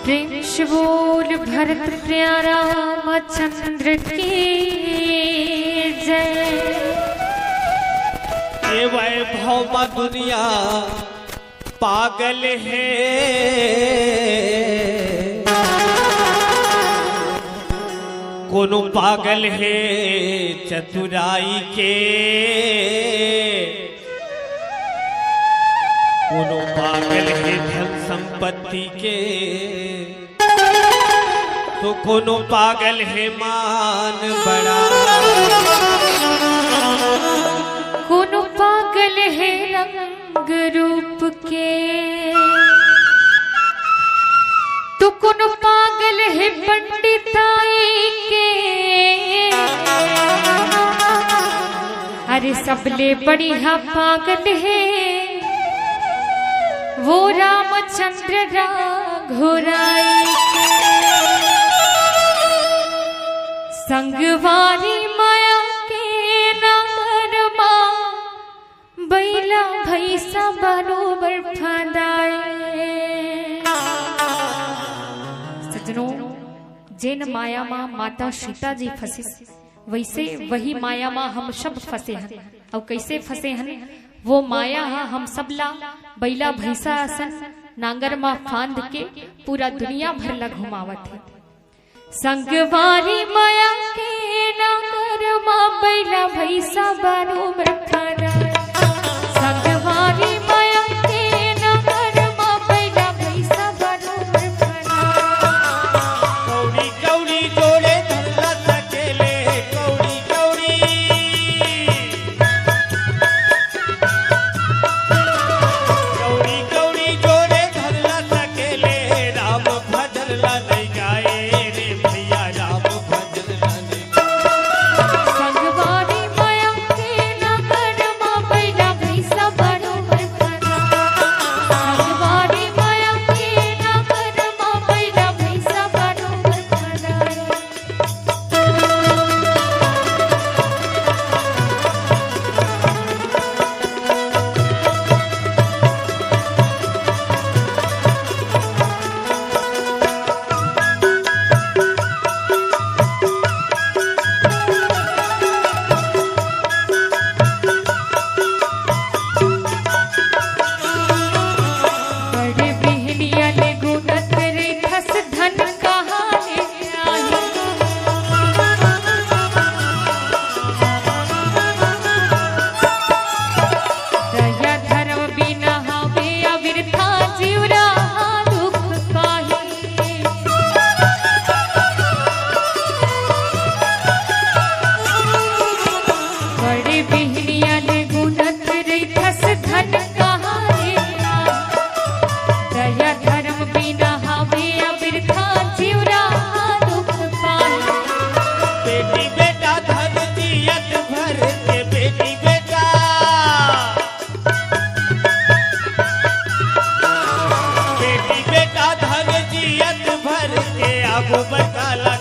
प्रेम से बोल भरत प्यारा रामचंद्र की जय। ये वैभव दुनिया पागल है, कोनो पागल है चतुराई के, कोनो पागल है धन संपत्ति के, तो कोनो पागल है मान बड़ा, कोनो पागल है रंग रूप के, तो कोनो पागल है पंडिताई के। अरे सबले बढ़िया पागल है वो रामचंद्र राघोराई। संगवारी माया के नगर मां बैला भैसा बरोबर फंदाए। सजनों, जिन माया मां माता सीता जी फंसे वैसे वही माया मां हम सब फंसे हैं। और कैसे फंसे हैं? वो माया हम सबला बैला भैसा आसन नांगर मां फांद के पूरा दुनिया भर ला घुमावत है। संगवारी माया के नांगर मां बैला भैसा बरोबर फंदाए। संगवारी माया के नांगर मां बैला भैसा बरोबर फंदाए। कौड़ी कौड़ी जोड़े धरला सकेले, कौड़ी कौड़ी कौड़ी कौड़ी जोड़े धरला सकेले, राम भजनला नहीं गाए रे भैया, राम भजनला नहीं गाए। संगवारी माया के नगर मां बैला भैसा बरोबर फंदाए। संगवारी माया के नगर मां बैला भैसा बरोबर फंदाए। बड़े बिहनिया ले गुनत रे खस धन कहाने आई। दया धर्म बिना हवे अविरथा जीवरा दुख पाही। बड़े बिहनिया ले गुनत रे खस धन कहाने आई। दया धर्म बिना हवे अविरथा जीवरा दुख पाही। बेटी बेटा धन दियत भर के, बेटी बेटा बेटी बेटा धन दियत भर के, अब बकाला